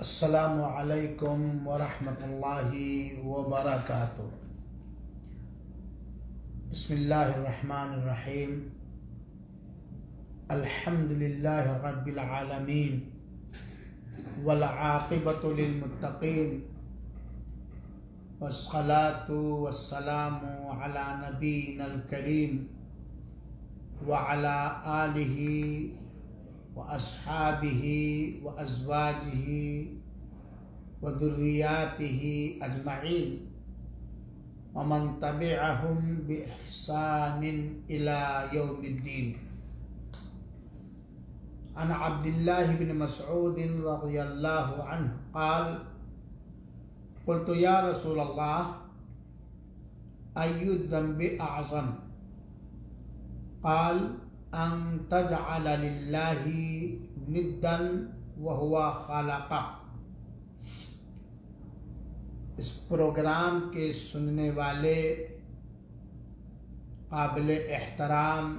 السلام علیکم ورحمۃ اللہ وبرکاتہ۔ بسم اللہ الرحمن الرحیم۔ الحمد للہ رب العالمین والعاقبۃ للمتقین والصلاۃ والسلام علی نبینا الکریم وعلی آلہ واصحابہ وازواجہ وذریاتہ اجمعین ومن تبعہم باحسان الی یوم الدین۔ عن عبد اللہ بن مسعود رضی اللہ عنہ قال قلت یا رسول اللہ ای الذنب اعظم قال ان تجعل للہ ندا وہو خلقہ۔ اس پروگرام کے سننے والے قابل احترام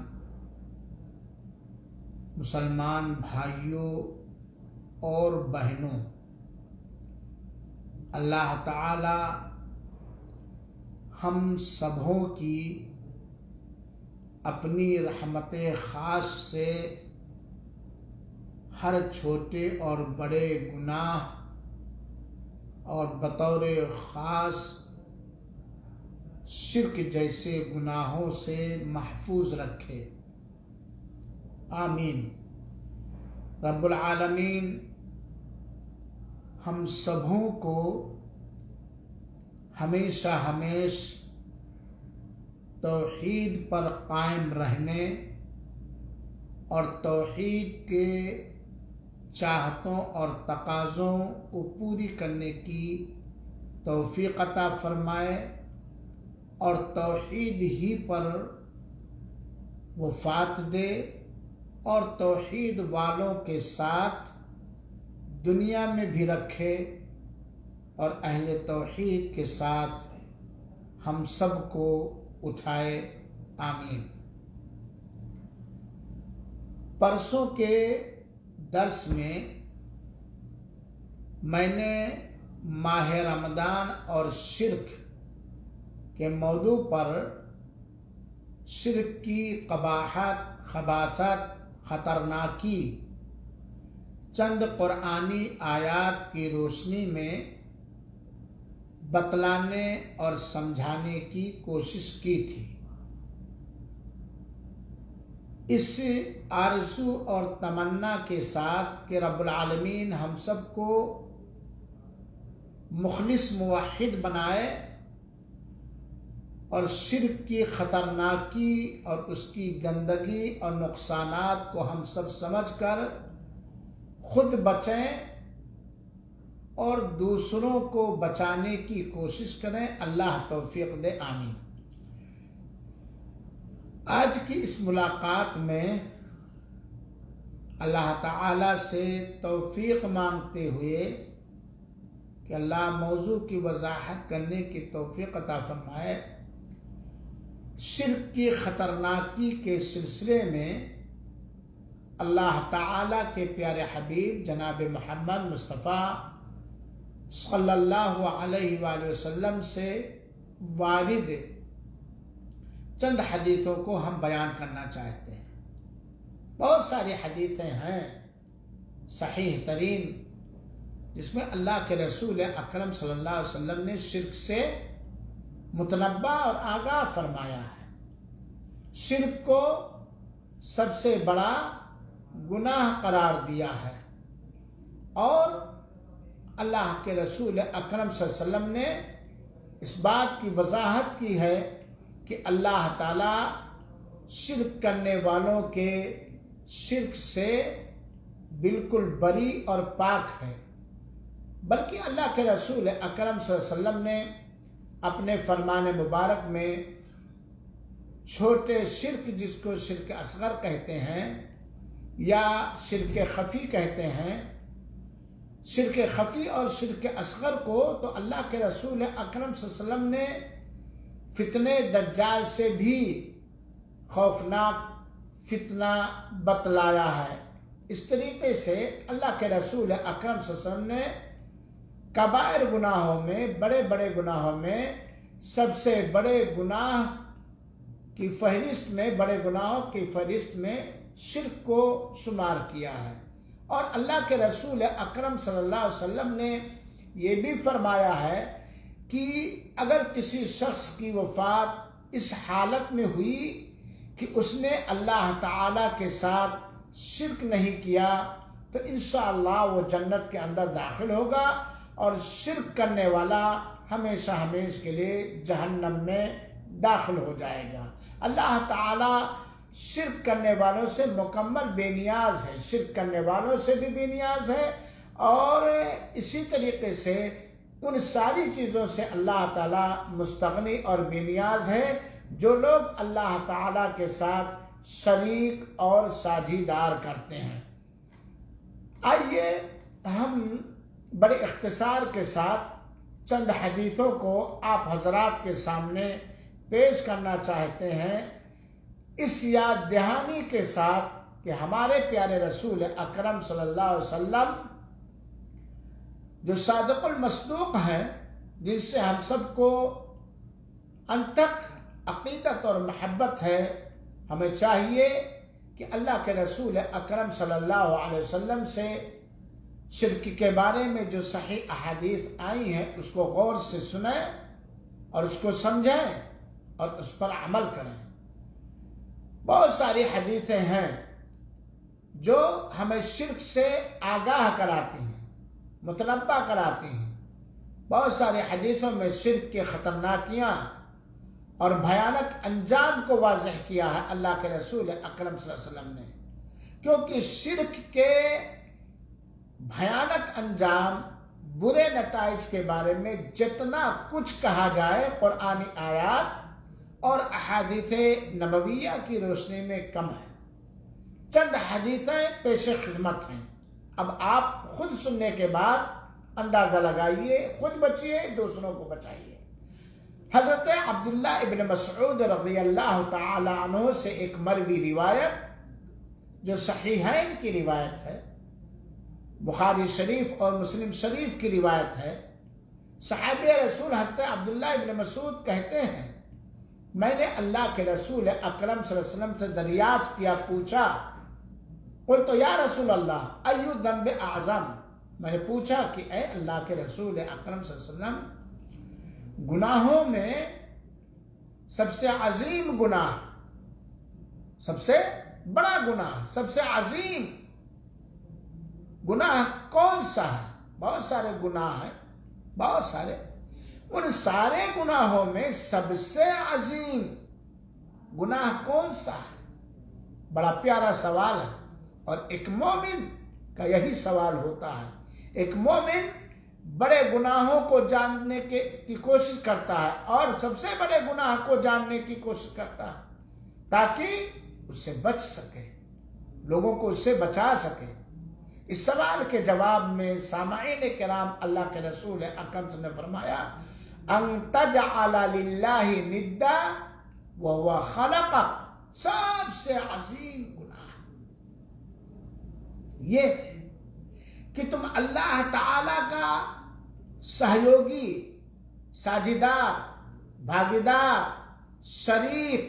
مسلمان بھائیوں اور بہنوں، اللہ تعالی ہم سبھوں کی اپنی رحمت خاص سے ہر چھوٹے اور بڑے گناہ اور بطور خاص شرک جیسے گناہوں سے محفوظ رکھے، آمین۔ رب العالمین ہم سبھوں کو ہمیشہ توحید پر قائم رہنے اور توحید کے چاہتوں اور تقاضوں کو پوری کرنے کی توفیق عطا فرمائے اور توحید ہی پر وفات دے اور توحید والوں کے ساتھ دنیا میں بھی رکھے اور اہل توحید کے ساتھ ہم سب کو اٹھائے، آمین۔ پرسوں کے درس میں نے ماہ رمضان اور شرک کے موضوع پر شرک کی قباحت، خباثت، خطرناکی چند قرآنی آیات کی روشنی میں بتلانے اور سمجھانے کی کوشش کی تھی، اس آرزو اور تمنا کے ساتھ کہ رب العالمین ہم سب کو مخلص موحد بنائے اور شرک کی خطرناکی اور اس کی گندگی اور نقصانات کو ہم سب سمجھ کر خود بچیں اور دوسروں کو بچانے کی کوشش کریں، اللہ توفیق دے، آمین۔ آج کی اس ملاقات میں اللہ تعالی سے توفیق مانگتے ہوئے کہ اللہ موضوع کی وضاحت کرنے کی توفیق عطا فرمائے، شرک کی خطرناکی کے سلسلے میں اللہ تعالی کے پیارے حبیب جناب محمد مصطفیٰ صلی اللہ علیہ وآلہ وسلم سے وارد چند حدیثوں کو ہم بیان کرنا چاہتے ہیں۔ بہت ساری حدیثیں ہیں صحیح ترین جس میں اللہ کے رسول اکرم صلی اللہ علیہ وسلم نے شرک سے متنبہ اور آگاہ فرمایا ہے، شرک کو سب سے بڑا گناہ قرار دیا ہے، اور اللہ کے رسول اکرم صلی اللہ علیہ وسلم نے اس بات کی وضاحت کی ہے کہ اللہ تعالی شرک کرنے والوں کے شرک سے بالکل بری اور پاک ہے، بلکہ اللہ کے رسول اکرم صلی اللہ علیہ وسلم نے اپنے فرمان مبارک میں چھوٹے شرک، جس کو شرک اصغر کہتے ہیں یا شرک خفی کہتے ہیں، شرک خفی اور شرک اصغر کو تو اللہ کے رسول اکرم صلی اللہ علیہ وسلم نے فتنہ دجال سے بھی خوفناک فتنہ بتلایا ہے۔ اس طریقے سے اللہ کے رسول اکرم صلی اللہ علیہ وسلم نے کبائر گناہوں میں، بڑے بڑے گناہوں میں سب سے بڑے گناہ کی فہرست میں، بڑے گناہوں کی فہرست میں شرک کو شمار کیا ہے۔ اور اللہ کے رسول اکرم صلی اللہ علیہ وسلم نے یہ بھی فرمایا ہے کہ اگر کسی شخص کی وفات اس حالت میں ہوئی کہ اس نے اللہ تعالیٰ کے ساتھ شرک نہیں کیا تو انشاءاللہ وہ جنت کے اندر داخل ہوگا، اور شرک کرنے والا ہمیشہ ہمیشہ کے لیے جہنم میں داخل ہو جائے گا۔ اللہ تعالیٰ شرک کرنے والوں سے مکمل بے نیاز ہے، شرک کرنے والوں سے بھی بے نیاز ہے، اور اسی طریقے سے ان ساری چیزوں سے اللہ تعالیٰ مستغنی اور بے نیاز ہے جو لوگ اللہ تعالیٰ کے ساتھ شریک اور ساجھیدار کرتے ہیں۔ آئیے ہم بڑے اختصار کے ساتھ چند حدیثوں کو آپ حضرات کے سامنے پیش کرنا چاہتے ہیں، اس یاد دہانی کے ساتھ کہ ہمارے پیارے رسول اکرم صلی اللہ علیہ وسلم جو صادق المصدوق ہیں، جن سے ہم سب کو انتق عقیدت اور محبت ہے، ہمیں چاہیے کہ اللہ کے رسول اکرم صلی اللہ علیہ وسلم سے شرک کے بارے میں جو صحیح احادیث آئی ہیں اس کو غور سے سنیں اور اس کو سمجھیں اور اس پر عمل کریں۔ بہت ساری حدیثیں ہیں جو ہمیں شرک سے آگاہ کراتی ہیں، متنبہ کراتی ہیں۔ بہت ساری حدیثوں میں شرک کی خطرناکیاں اور بھیانک انجام کو واضح کیا ہے اللہ کے رسول اکرم صلی اللہ علیہ وسلم نے، کیونکہ شرک کے بھیانک انجام، برے نتائج کے بارے میں جتنا کچھ کہا جائے قرآنی آیات اور احادیث نبویہ کی روشنی میں کم ہے۔ چند حدیثیں پیش خدمت ہیں، اب آپ خود سننے کے بعد اندازہ لگائیے، خود بچیے، دوسروں کو بچائیے۔ حضرت عبداللہ ابن مسعود رضی اللہ تعالی عنہ سے ایک مروی روایت جو صحیحین کی روایت ہے، بخاری شریف اور مسلم شریف کی روایت ہے۔ صحابی رسول حضرت عبداللہ ابن مسعود کہتے ہیں، میں نے اللہ کے رسول اکرم صلی اللہ علیہ وسلم سے دریافت کیا، پوچھا، قلت یا رسول اللہ ای ذنب اعظم، میں نے پوچھا کہ اے اللہ کے رسول اکرم صلی اللہ علیہ وسلم، گناہوں میں سب سے عظیم گناہ، سب سے بڑا گناہ، سب سے عظیم گناہ کون سا ہے؟ بہت سارے گناہ ہیں، بہت سارے، ان سارے گناہوں میں سب سے عظیم گناہ کون سا ہے؟ بڑا پیارا سوال ہے، اور ایک مومن کا یہی سوال ہوتا ہے۔ ایک مومن بڑے گناہوں کو جاننے کی کوشش کرتا ہے، اور سب سے بڑے گناہ کو جاننے کی کوشش کرتا ہے تاکہ اس سے بچ سکے، لوگوں کو اس سے بچا سکے۔ اس سوال کے جواب میں سامعین کرام اللہ کے رسول اکرم صلی اللہ علیہ وسلم نے فرمایا، ان تجعل للہ ندا وهو خلقک، سب سے عظیم گناہ یہ ہے کہ تم اللہ تعالی کا سہیوگی، ساجھیدار، بھاگیدار، شریک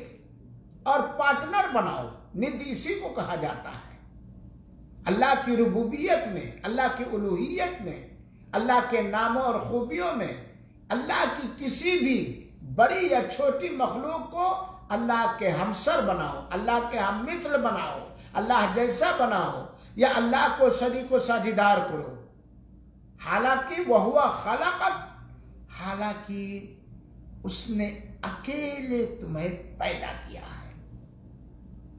اور پارٹنر بناؤ۔ ند اسی کو کہا جاتا ہے۔ اللہ کی ربوبیت میں، اللہ کی الوہیت میں، اللہ کے ناموں اور خوبیوں میں، اللہ کی کسی بھی بڑی یا چھوٹی مخلوق کو اللہ کے ہمسر بناؤ، اللہ کے ہم مثل بناؤ، اللہ جیسا بناؤ، یا اللہ کو شریک و ساجھیدار کرو۔ حالانکہ وہ خلقک، حالانکہ اس نے اکیلے تمہیں پیدا کیا ہے،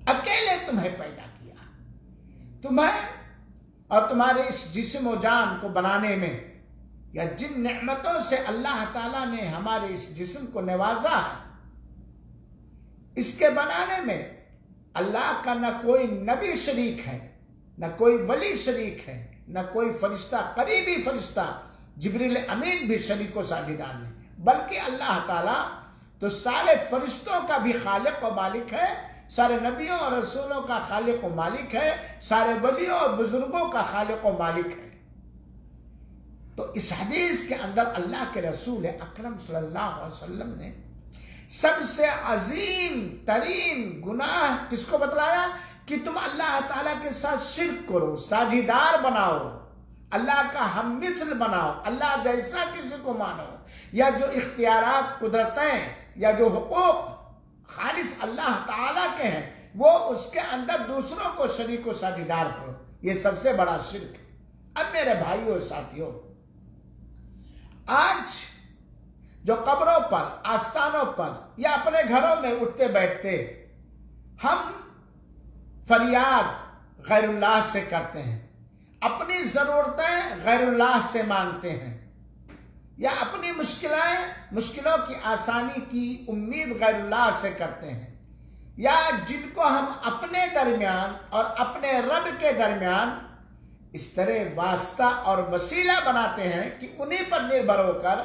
اکیلے تمہیں پیدا کیا ہے۔ تمہیں اور تمہارے اس جسم و جان کو بنانے میں، یا جن نعمتوں سے اللہ تعالیٰ نے ہمارے اس جسم کو نوازا ہے، اس کے بنانے میں اللہ کا نہ کوئی نبی شریک ہے، نہ کوئی ولی شریک ہے، نہ کوئی فرشتہ، قریبی فرشتہ جبریل امین بھی شریک و ساجھیدار نہیں، بلکہ اللہ تعالیٰ تو سارے فرشتوں کا بھی خالق و مالک ہے، سارے نبیوں اور رسولوں کا خالق و مالک ہے، سارے ولیوں اور بزرگوں کا خالق و مالک ہے۔ تو اس حدیث کے اندر اللہ کے رسول اکرم صلی اللہ علیہ وسلم نے سب سے عظیم ترین گناہ کس کو بتلایا؟ کہ تم اللہ تعالیٰ کے ساتھ شرک کرو، ساجیدار بناؤ، اللہ کا ہم مثل بناؤ، اللہ جیسا کسی کو مانو، یا جو اختیارات، قدرتیں یا جو حقوق خالص اللہ تعالیٰ کے ہیں وہ اس کے اندر دوسروں کو شریک و ساجیدار کرو، یہ سب سے بڑا شرک ہے۔ اب میرے بھائیوں اور ساتھیوں، آج جو قبروں پر، آستانوں پر یا اپنے گھروں میں اٹھتے بیٹھتے ہم فریاد غیر اللہ سے کرتے ہیں، اپنی ضرورتیں غیر اللہ سے مانگتے ہیں، یا اپنی مشکلوں کی آسانی کی امید غیر اللہ سے کرتے ہیں، یا جن کو ہم اپنے درمیان اور اپنے رب کے درمیان اس طرح واسطہ اور وسیلہ بناتے ہیں کہ انہی پر نربھر ہو کر،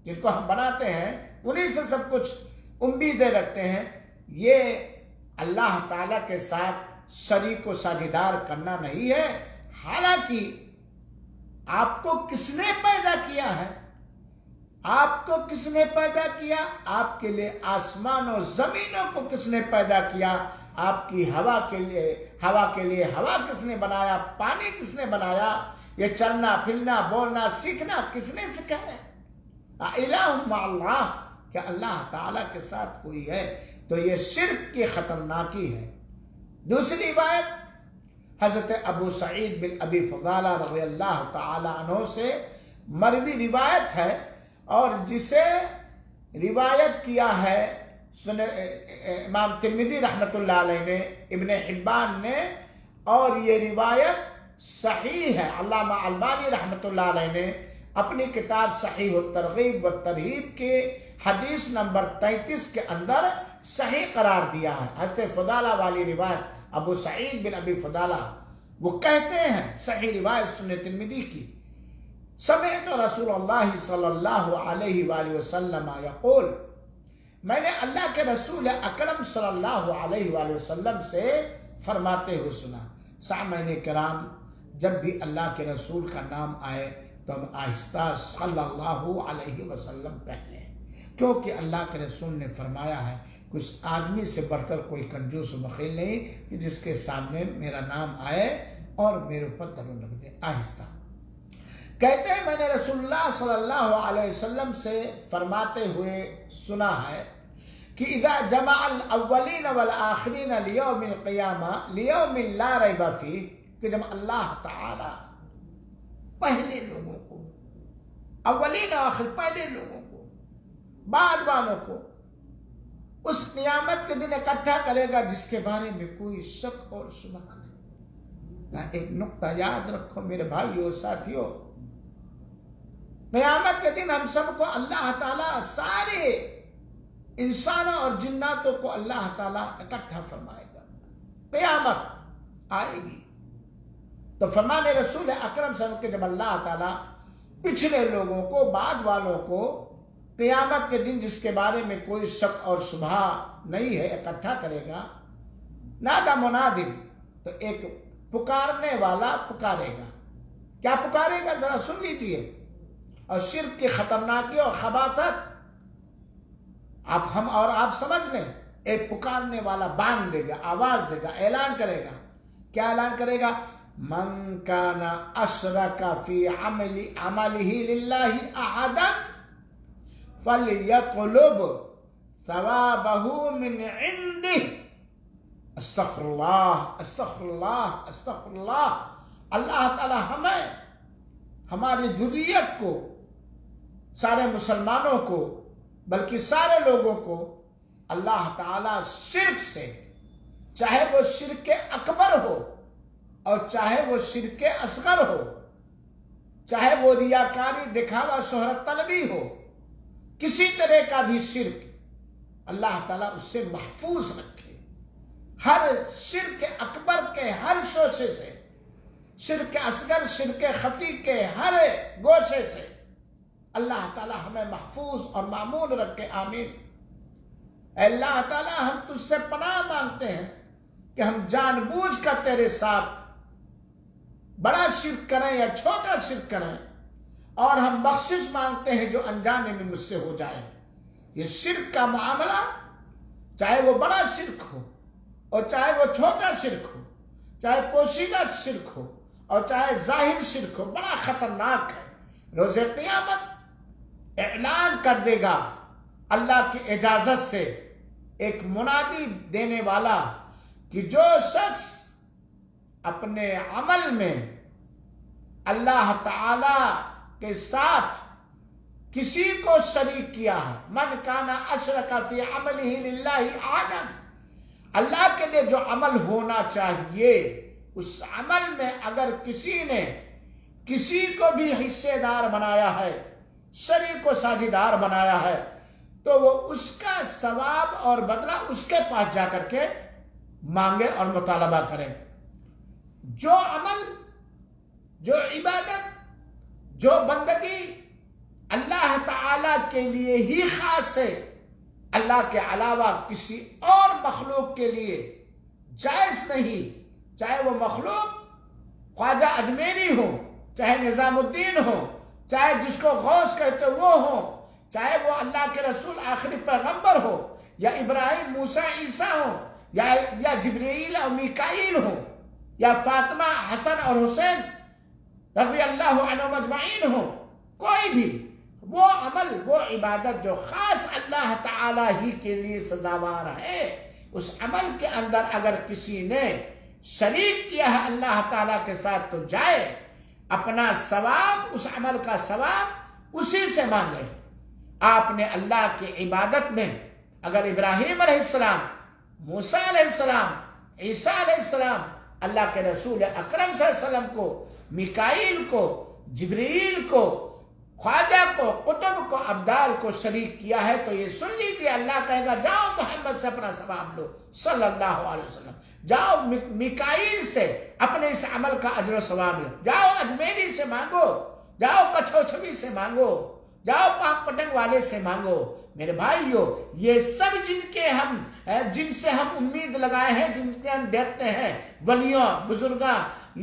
جن کو ہم بناتے ہیں انہی سے سب کچھ امیدیں رکھتے ہیں، یہ اللہ تعالیٰ کے ساتھ شریک و ساجیدار کرنا نہیں ہے۔ حالانکہ آپ کو کس نے پیدا کیا ہے؟ آپ کو کس نے پیدا کیا؟ آپ کے لیے آسمان و زمینوں کو کس نے پیدا کیا؟ آپ کی ہوا کے لیے ہوا کس نے بنایا؟ پانی کس نے بنایا؟ یہ چلنا پھرنا بولنا سیکھنا کس نے سکھایا؟ الہ مع اللہ، کہ اللہ تعالیٰ کے ساتھ کوئی ہے، تو یہ شرک کی خطرناکی ہے۔ دوسری روایت حضرت ابو سعید بن ابی فضالہ رضی اللہ تعالی عنہ سے مروی روایت ہے، اور جسے روایت کیا ہے امام ترمذی رحمۃ اللہ علیہ نے، ابن حبان نے، اور یہ روایت صحیح ہے۔ علامہ البانی رحمۃ اللہ علیہ نے اپنی کتاب صحیح الترغیب والترہیب کے حدیث نمبر 33 کے اندر صحیح قرار دیا ہے۔ حضرت فضالہ والی روایت، ابو سعید بن ابی فضالہ وہ کہتے ہیں، صحیح روایت سنن ترمذی کی، سمعت رسول اللہ صلی اللہ علیہ وآلہ وسلم یقول، میں نے اللہ کے رسول اکرم صلی اللہ علیہ وآلہ وسلم سے فرماتے ہوئے سنا۔ سامعین کرام، جب بھی اللہ کے رسول کا نام آئے تو ہم آہستہ صلی اللہ علیہ وسلم کہتے ہیں، کیونکہ اللہ کے رسول نے فرمایا ہے کہ اس آدمی سے بڑھ کر کوئی کنجوس و بخیل نہیں کہ جس کے سامنے میرا نام آئے اور میرے اوپر درود رکھ دے۔ آہستہ کہتے ہیں، میں نے رسول اللہ صلی اللہ علیہ وسلم سے فرماتے ہوئے سنا ہے کہ اذا جمع الاولین والآخرین لیوم القیامہ لیوم لا ریب فیہ، کہ جب اللہ تعالی پہلے لوگوں کو، اولین آخر پہلے لوگوں کو، بعد والوں کو اس قیامت کے دن اکٹھا کرے گا جس کے بارے میں کوئی شک اور شبہ نہیں۔ ایک نقطہ یاد رکھو میرے بھائیو اور ساتھیو، قیامت کے دن ہم سب کو اللہ تعالیٰ، سارے انسانوں اور جناتوں کو اللہ تعالیٰ اکٹھا فرمائے گا، قیامت آئے گی۔ تو فرمان رسول اکرم صلی اللہ علیہ وسلم کہ جب اللہ تعالیٰ پچھلے لوگوں کو، بعد والوں کو قیامت کے دن جس کے بارے میں کوئی شک اور شبہ نہیں ہے اکٹھا کرے گا، نادا منادن، تو ایک پکارنے والا پکارے گا۔ کیا پکارے گا؟ ذرا سن لیجئے، اور شرک کی خطرناکی اور خباثت ہم اور آپ سمجھ لیں۔ ایک پکارنے والا بانگ دے گا، آواز دے گا، اعلان کرے گا۔ کیا اعلان کرے گا؟ من کان اشرک فی عملہ للہ احدا فلیطلب ثوابہ من عندہ۔ استغفر اللہ، استغفر اللہ، استغفر اللہ۔ اللہ تعالی ہمیں، ہماری ذریت کو، سارے مسلمانوں کو، بلکہ سارے لوگوں کو اللہ تعالیٰ شرک سے، چاہے وہ شرک اکبر ہو اور چاہے وہ شرک اصغر ہو، چاہے وہ ریاکاری، دکھاوا، شہرت طلبی ہو، کسی طرح کا بھی شرک اللہ تعالیٰ اس سے محفوظ رکھے۔ ہر شرک اکبر کے ہر شوشے سے، شرک اصغر، شرک خفی کے ہر گوشے سے اللہ تعالیٰ ہمیں محفوظ اور معمول رکھے، آمین۔ اے اللہ تعالیٰ، ہم تجھ سے پناہ مانگتے ہیں کہ ہم جان بوجھ کر تیرے ساتھ بڑا شرک کریں یا چھوٹا شرک کریں، اور ہم بخشش مانگتے ہیں جو انجانے میں مجھ سے ہو جائے۔ یہ شرک کا معاملہ، چاہے وہ بڑا شرک ہو اور چاہے وہ چھوٹا شرک ہو، چاہے پوشیدہ شرک ہو اور چاہے ظاہر شرک ہو، بڑا خطرناک ہے۔ روز قیامت اعلان کر دے گا اللہ کی اجازت سے ایک منادی دینے والا کہ جو شخص اپنے عمل میں اللہ تعالی کے ساتھ کسی کو شریک کیا ہے، من کان اشرک فی عملہ للہ احدا، اللہ کے لیے جو عمل ہونا چاہیے اس عمل میں اگر کسی نے کسی کو بھی حصے دار بنایا ہے، شریک و ساجھیدار بنایا ہے، تو وہ اس کا ثواب اور بدلہ اس کے پاس جا کر کے مانگے اور مطالبہ کرے۔ جو عمل، جو عبادت، جو بندگی اللہ تعالی کے لیے ہی خاص ہے، اللہ کے علاوہ کسی اور مخلوق کے لیے جائز نہیں، چاہے وہ مخلوق خواجہ اجمیری ہو، چاہے نظام الدین ہو، چاہے جس کو غوث کہتے وہ ہو، چاہے وہ اللہ کے رسول آخری پیغمبر ہو، یا ابراہیم، موسیٰ، عیسیٰ ہو، یا جبرائیل اور میکائیل ہو، یا فاطمہ، حسن اور حسین رضی اللہ عنہم اجمعین ہو، کوئی بھی وہ عمل، وہ عبادت جو خاص اللہ تعالی ہی کے لیے سزاوار ہے، اس عمل کے اندر اگر کسی نے شریک کیا ہے اللہ تعالیٰ کے ساتھ تو جائے اپنا ثواب، اس عمل کا ثواب اسی سے مانگے۔ آپ نے اللہ کی عبادت میں اگر ابراہیم علیہ السلام، موسیٰ علیہ السلام، عیسیٰ علیہ السلام، اللہ کے رسول اکرم صلی اللہ علیہ وسلم کو، میکائیل کو، جبرائیل کو، خواجہ کو، قطب کو، ابدال کو شریک کیا ہے تو یہ سن لیجیے اللہ کہے گا جاؤ محمد سے اپنا ثواب لو صلی اللہ علیہ وسلم، جاؤ میکائیل سے اپنے اس عمل کا اجر و ثواب لو، جاؤ اجمیری سے مانگو، جاؤ کچھوچھوی سے مانگو، جاؤ پاک پٹنگ والے سے مانگو۔ میرے بھائیو، یہ سب جن سے ہم امید لگائے ہیں، جن سے ہم ڈرتے ہیں، ولیوں، بزرگاں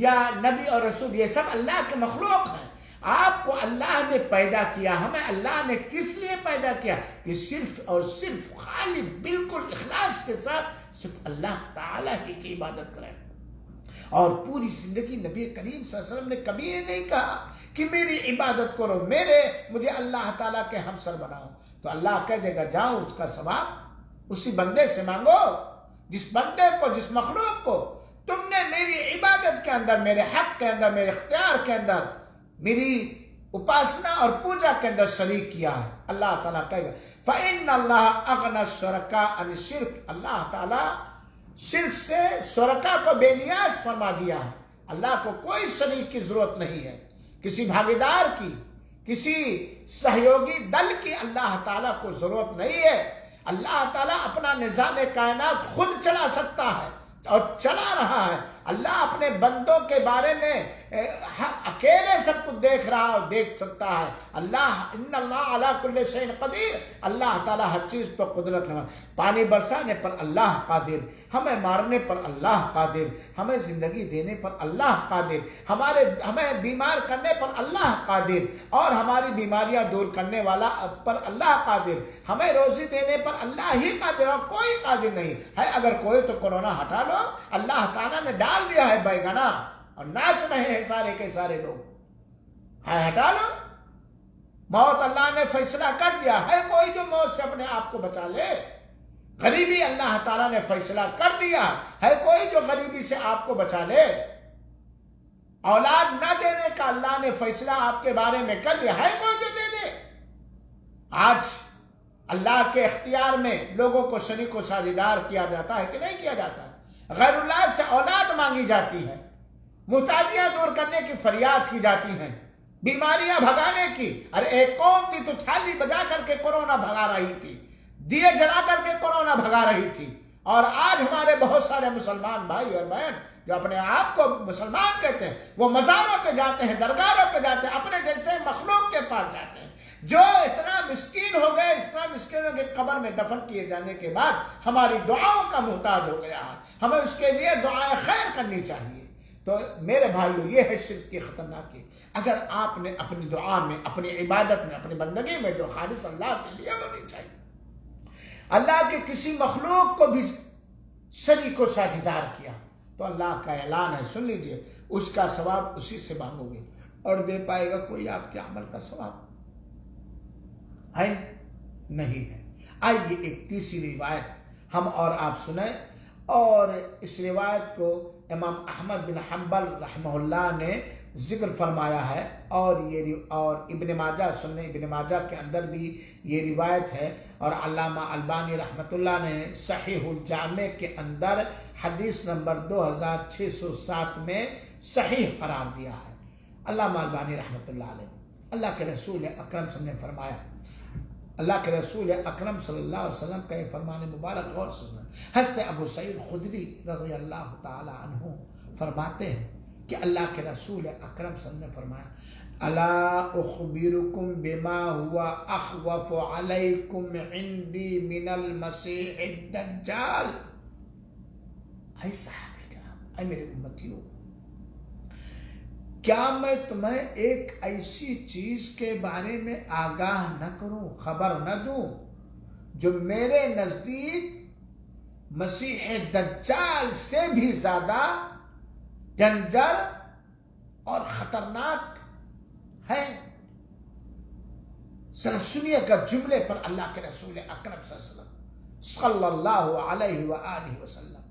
یا نبی اور رسول، یہ سب اللہ کے مخلوق ہیں۔ آپ کو اللہ نے پیدا کیا، ہمیں اللہ نے کس لیے پیدا کیا کہ صرف اور صرف خالی بالکل اخلاص کے ساتھ صرف اللہ تعالیٰ ہی کی عبادت کریں۔ اور پوری زندگی نبی کریم صلی اللہ علیہ وسلم نے کبھی یہ نہیں کہا کہ میری عبادت کرو، مجھے اللہ تعالیٰ کے ہمسر بناؤ، تو اللہ کہہ دے گا جاؤ اس کا ثواب اسی بندے سے مانگو، جس بندے کو، جس مخلوق کو تم نے میری عبادت کے اندر، میرے حق کے اندر، میرے اختیار کے اندر، میری اپاسنا اور پوجا کے اندر شریک کیا ہے۔ اللہ تعالیٰ کہے گا فَإِنَّ اللَّهَ أَغْنَى الشُّرَكَاءَ عَنِ الشِّرْكِ، اللہ تعالیٰ شرک سے شرکا کو بے نیاز فرما دیا ہے۔ اللہ کو کوئی شریک کی ضرورت نہیں ہے، کسی بھاگیدار کی، کسی سہیوگی دل کی اللہ تعالیٰ کو ضرورت نہیں ہے۔ اللہ تعالیٰ اپنا نظام کائنات خود چلا سکتا ہے اور چلا رہا ہے۔ اللہ اپنے بندوں کے بارے میں اکیلے سب کچھ دیکھ رہا اور دیکھ سکتا ہے۔ ان اللہ علی کل شیء قدیر، اللہ تعالیٰ ہر چیز پر قدرت رکھتا ہے۔ پانی برسانے پر اللہ قادر، ہمیں مارنے پر اللہ قادر، ہمیں زندگی دینے پر اللہ قادر، ہمیں بیمار کرنے پر اللہ قادر، اور ہماری بیماریاں دور کرنے والا پر اللہ قادر، ہمیں روزی دینے پر اللہ ہی قادر، اور کوئی قادر نہیں ہے۔ اگر کوئی تو کورونا ہٹا لو، اللہ تعالیٰ نے ڈال دیا ہے بیگنا اور ناچ رہے ہیں سارے کے سارے لوگ، ہٹا لو۔ موت اللہ نے فیصلہ کر دیا ہے، کوئی جو موت سے اپنے آپ کو بچا لے؟ غریبی اللہ تعالیٰ نے فیصلہ کر دیا ہے، کوئی جو غریبی سے آپ کو بچا لے؟ اولاد نہ دینے کا اللہ نے فیصلہ آپ کے بارے میں کر دیا ہے، کوئی جو دے دے؟ آج اللہ کے اختیار میں لوگوں کو شریک و ساجھیدار کیا جاتا ہے کہ نہیں کیا جاتا؟ غیر اللہ سے اولاد مانگی جاتی ہے، محتاجیاں دور کرنے کی فریاد کی جاتی ہیں، بیماریاں بھگانے کی۔ ارے ایک قوم تھی تو تھالی بجا کر کے کورونا بھگا رہی تھی، دیے جلا کر کے کورونا بھگا رہی تھی، اور آج ہمارے بہت سارے مسلمان بھائی اور بہن جو اپنے آپ کو مسلمان کہتے ہیں، وہ مزاروں پہ جاتے ہیں، درگاہوں پہ جاتے ہیں، اپنے جیسے مخلوق کے پاس جاتے ہیں، جو اتنا مسکین ہو گئے، اتنا مسکین ہو گئے، قبر میں دفن کیے جانے کے بعد ہماری دعاؤں کا محتاج ہو گیا ہے۔ ہمیں اس کے لیے دعائیں خیر کرنی چاہیے، تو میرے بھائیو یہ ہے شرک کی خطرناکی. اگر آپ نے اپنی دعا میں، اپنی عبادت میں، اپنی بندگی میں جو خالص اللہ کے لیے ہونی چاہیے، اللہ کے کسی مخلوق کو بھی شریک و ساجھیدار کیا تو اللہ کا اعلان ہے، سن لیجئے، اس کا ثواب اسی سے مانگو گے اور دے پائے گا کوئی آپ کے عمل کا ثواب ہے؟ نہیں ہے. آئیے ایک تیسری روایت ہم اور آپ سنیں، اور اس روایت کو امام احمد بن حنبل رحمہ اللہ نے ذکر فرمایا ہے، اور ابن ماجہ، سنن ابن ماجہ کے اندر بھی یہ روایت ہے، اور علامہ البانی رحمۃ اللہ نے صحیح الجامع کے اندر حدیث نمبر 2607 میں صحیح قرار دیا ہے. علامہ البانی رحمۃ اللہ علیہ، اللہ کے رسول اکرم صلی اللہ علیہ وسلم نے فرمایا، اللہ کے رسول اکرم صلی اللہ علیہ وسلم کا یہ فرمان مبارک غور سے سنیں. حضرت ابو سعید خدری رضی اللہ تعالی عنہ فرماتے ہیں کہ اللہ کے رسول اکرم صلی اللہ علیہ وسلم نے فرمایا، الا اخبرکم بما ہوا اخوف علیکم عندی من المسیح الدجال. اے صحابہ کرام، اے میرے امتیوں، کیا میں تمہیں ایک ایسی چیز کے بارے میں آگاہ نہ کروں، خبر نہ دوں، جو میرے نزدیک مسیح دجال سے بھی زیادہ ڈینجر اور خطرناک ہے؟ ذرا سنیے گا جملے پر اللہ کے رسول اکرم صلی اللہ علیہ وآلہ وسلم،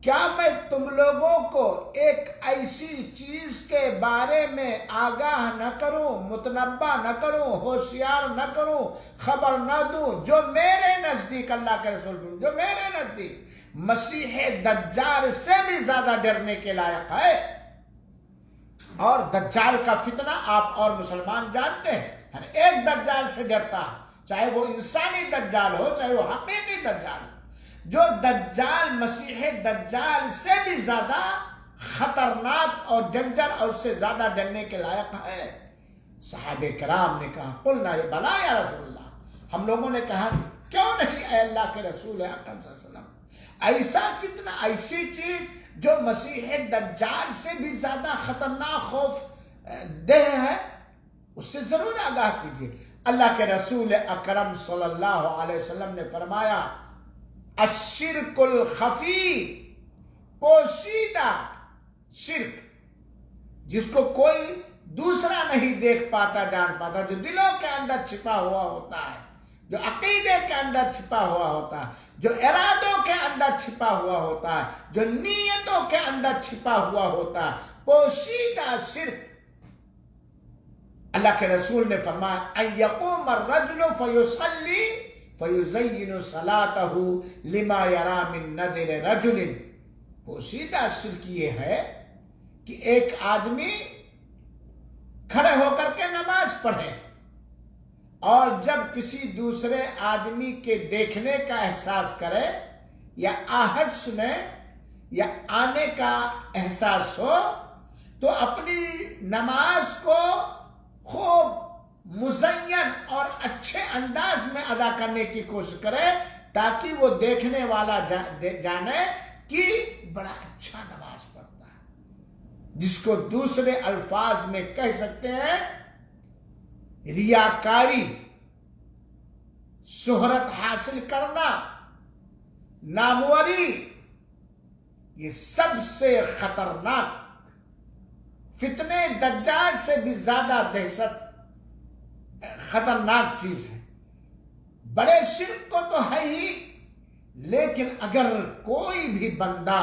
کیا میں تم لوگوں کو ایک ایسی چیز کے بارے میں آگاہ نہ کروں، متنبہ نہ کروں، ہوشیار نہ کروں، خبر نہ دوں، جو میرے نزدیک، اللہ کے رسول، جو میرے نزدیک مسیح دجال سے بھی زیادہ ڈرنے کے لائق ہے. اور دجال کا فتنہ آپ اور مسلمان جانتے ہیں، ہر ایک دجال سے ڈرتا ہے، چاہے وہ انسانی دجال ہو، چاہے وہ حقیقی دجال ہو. جو دجال مسیح دجال سے بھی زیادہ خطرناک اور ڈینجر اور اس سے زیادہ ڈرنے کے لائق ہے. صحابہ کرام نے کہا، قلنا بلا یا رسول اللہ، ہم لوگوں نے کہا کیوں نہیں اے اللہ کے رسول اکرم صلی اللہ علیہ وسلم، ایسا فتنہ، ایسی چیز جو مسیح دجال سے بھی زیادہ خطرناک خوف دہ ہے، اس سے ضرور آگاہ کیجیے. اللہ کے رسول اکرم صلی اللہ علیہ وسلم نے فرمایا، الشرک الخفی، پوشیدہ شرک جس کو کوئی دوسرا نہیں دیکھ پاتا، جان پاتا، جو دلوں کے اندر چھپا ہوا ہوتا ہے، جو عقیدے کے اندر چھپا ہوا ہوتا ہے، جو ارادوں کے اندر چھپا ہوا ہوتا ہے، جو نیتوں کے اندر چھپا ہوا ہوتا ہے، پوشیدہ شرک. اللہ کے رسول نے فرمایا، ان یقوم الرجل فیصلی فیزین صلاته لما یرا من نذر رجل. پوشیدہ شرک یہ ہے کہ ایک آدمی کھڑے ہو کر کے نماز پڑھے، اور جب کسی دوسرے آدمی کے دیکھنے کا احساس کرے، یا آہٹ سنے، یا آنے کا احساس ہو، تو اپنی نماز کو خوب مزین اور اچھے انداز میں ادا کرنے کی کوشش کرے، تاکہ وہ دیکھنے والا جانے کہ بڑا اچھا نماز پڑھتا ہے، جس کو دوسرے الفاظ میں کہہ سکتے ہیں ریاکاری، شہرت حاصل کرنا، ناموری. یہ سب سے خطرناک، فتنے دجال سے بھی زیادہ دہشت خطرناک چیز ہے. بڑے شرک کو تو ہے ہی، لیکن اگر کوئی بھی بندہ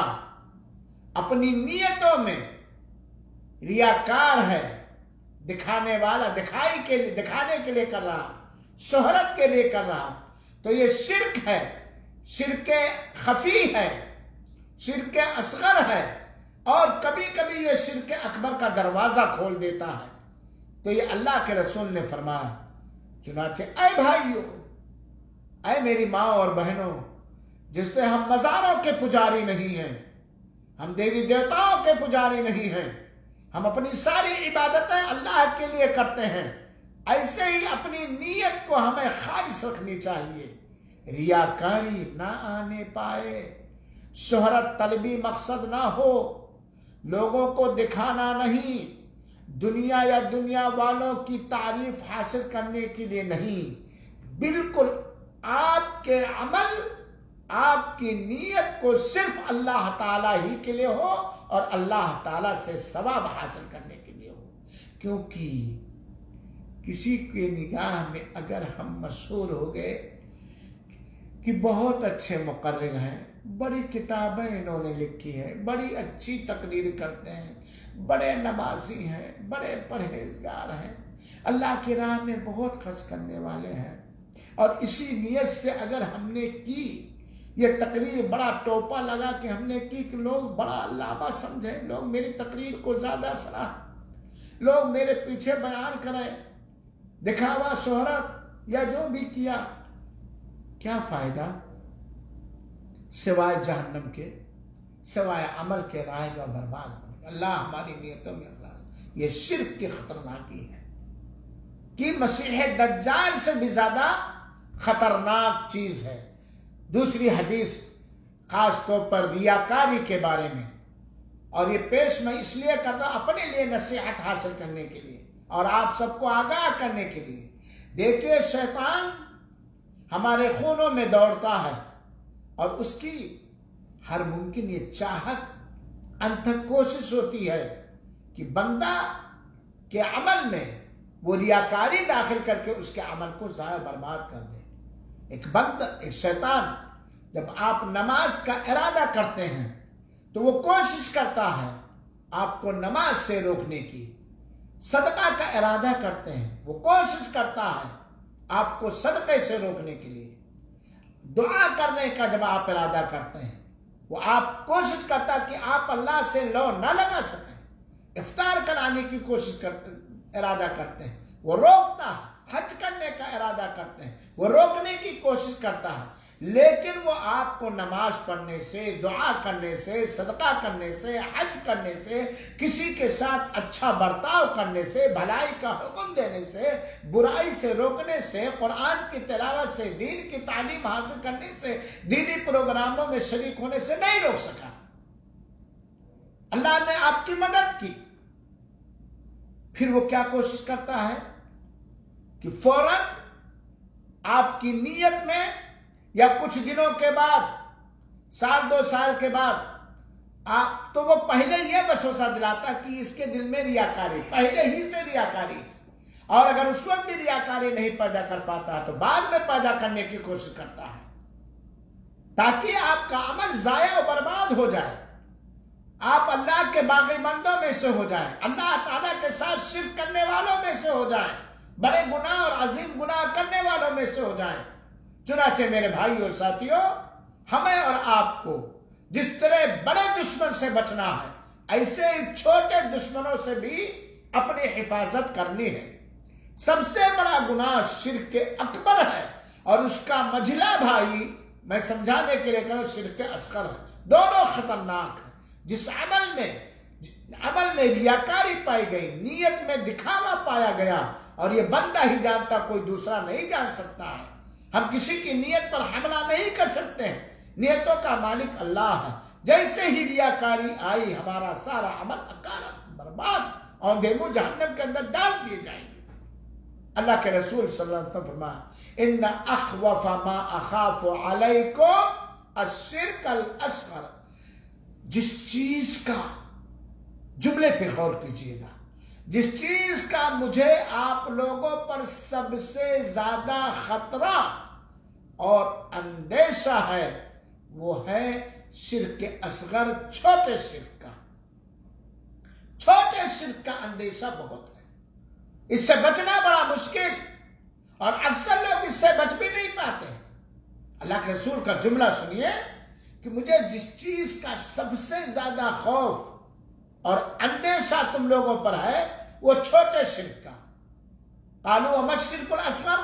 اپنی نیتوں میں ریاکار ہے، دکھانے والا، دکھانے کے لیے کر رہا، شہرت کے لیے کر رہا، تو یہ شرک ہے، شرک خفی ہے، شرک اصغر ہے، اور کبھی کبھی یہ شرک اکبر کا دروازہ کھول دیتا ہے. تو یہ اللہ کے رسول نے فرمایا. چنانچہ اے بھائیو، اے میری ماں اور بہنوں، جس سے ہم مزاروں کے پجاری نہیں ہیں، ہم دیوی دیوتاؤں کے پجاری نہیں ہیں، ہم اپنی ساری عبادتیں اللہ کے لیے کرتے ہیں، ایسے ہی اپنی نیت کو ہمیں خالص رکھنی چاہیے، ریاکاری نہ آنے پائے، شہرت طلبی مقصد نہ ہو، لوگوں کو دکھانا نہیں، دنیا یا دنیا والوں کی تعریف حاصل کرنے کے لیے نہیں، بالکل آپ کے عمل، آپ کی نیت کو صرف اللہ تعالیٰ ہی کے لیے ہو اور اللہ تعالیٰ سے ثواب حاصل کرنے کے لیے ہو۔ کیونکہ کسی کے نگاہ میں اگر ہم مشہور ہو گئے کہ بہت اچھے مقرر ہیں، بڑی کتابیں انہوں نے لکھی ہے، بڑی اچھی تقریر کرتے ہیں، بڑے نمازی ہیں، بڑے پرہیزگار ہیں، اللہ کی راہ میں بہت خرچ کرنے والے ہیں، اور اسی نیت سے اگر ہم نے کی یہ تقریر، بڑا ٹوپا لگا کہ ہم نے کی کہ لوگ بڑا علامہ سمجھیں، لوگ میری تقریر کو زیادہ سراہیں، لوگ میرے پیچھے بیان کریں، دکھاوا، شہرت یا جو بھی کیا، کیا فائدہ؟ سوائے جہنم کے، سوائے عمل کے رائے گا برباد ہونے۔ اللہ ہماری نیتوں میں اخلاص، یہ شرک کی خطرناکی ہے کہ مسیح دجال سے بھی زیادہ خطرناک چیز ہے۔ دوسری حدیث خاص طور پر ریاکاری کے بارے میں، اور یہ پیش میں اس لیے کر رہا اپنے لیے نصیحت حاصل کرنے کے لیے اور آپ سب کو آگاہ کرنے کے لیے۔ دیکھیے شیطان ہمارے خونوں میں دوڑتا ہے، اور اس کی ہر ممکن یہ چاہت انتھک کوشش ہوتی ہے کہ بندہ کے عمل میں وہ ریاکاری داخل کر کے اس کے عمل کو ضائع برباد کر دے۔ ایک شیطان جب آپ نماز کا ارادہ کرتے ہیں تو وہ کوشش کرتا ہے آپ کو نماز سے روکنے کی، صدقہ کا ارادہ کرتے ہیں وہ کوشش کرتا ہے آپ کو صدقے سے روکنے کے لیے، دعا کرنے کا جب آپ ارادہ کرتے ہیں وہ آپ کوشش کرتا کہ آپ اللہ سے لو نہ لگا سکیں، افطار کرانے کی کوشش کرتے، ارادہ کرتے ہیں وہ روکتا ہے، حج کرنے کا ارادہ کرتے ہیں وہ روکنے کی کوشش کرتا ہے، لیکن وہ آپ کو نماز پڑھنے سے، دعا کرنے سے، صدقہ کرنے سے، حج کرنے سے، کسی کے ساتھ اچھا برتاؤ کرنے سے، بھلائی کا حکم دینے سے، برائی سے روکنے سے، قرآن کی تلاوت سے، دین کی تعلیم حاصل کرنے سے، دینی پروگراموں میں شریک ہونے سے نہیں روک سکا۔ اللہ نے آپ کی مدد کی، پھر وہ کیا کوشش کرتا ہے کہ فوراً آپ کی نیت میں یا کچھ دنوں کے بعد، سال 2 سال کے بعد، آپ تو وہ پہلے یہ وسوسہ دلاتا کہ اس کے دل میں ریاکاری، پہلے ہی سے ریاکاری، اور اگر اس وقت بھی ریاکاری نہیں پیدا کر پاتا تو بعد میں پیدا کرنے کی کوشش کرتا ہے تاکہ آپ کا عمل ضائع و برباد ہو جائے، آپ اللہ کے باقی بندوں میں سے ہو جائیں، اللہ تعالیٰ کے ساتھ شرک کرنے والوں میں سے ہو جائیں، بڑے گناہ اور عظیم گناہ کرنے والوں میں سے ہو جائیں۔ چنانچہ میرے بھائی اور ساتھیوں، ہمیں اور آپ کو جس طرح بڑے دشمن سے بچنا ہے، ایسے ہی چھوٹے دشمنوں سے بھی اپنی حفاظت کرنی ہے۔ سب سے بڑا گناہ شرک اکبر ہے، اور اس کا مجھلا بھائی میں سمجھانے کے لیے کہوں شرک اصغر ہے۔ دونوں خطرناک ہیں۔ جس عمل میں ریاکاری پائی گئی، نیت میں دکھاوا پایا گیا، اور یہ بندہ ہی جانتا، کوئی دوسرا نہیں جان سکتا ہے۔ ہم کسی کی نیت پر حملہ نہیں کر سکتے ہیں، نیتوں کا مالک اللہ ہے۔ جیسے ہی ریاکاری آئی، ہمارا سارا عمل اکارت، برباد، اور دیمو جہنم کے اندر ڈال دیے جائیں گے۔ اللہ کے رسول صلی اللہ علیہ وسلم فرمایا ان اخوف ما اخاف علیکم الشرک الاصغر، جس چیز کا، جملے پہ غور کیجئے گا، جس چیز کا مجھے آپ لوگوں پر سب سے زیادہ خطرہ اور اندیشہ ہے، وہ ہے شرک اصغر، چھوٹے شرک کا۔ چھوٹے شرک کا اندیشہ بہت ہے، اس سے بچنا بڑا مشکل، اور اکثر لوگ اس سے بچ بھی نہیں پاتے۔ اللہ کے رسول کا جملہ سنیے کہ مجھے جس چیز کا سب سے زیادہ خوف اور اندیشہ تم لوگوں پر ہے وہ چھوٹے شرک کا۔ قالوا وما الشرک الاصغر،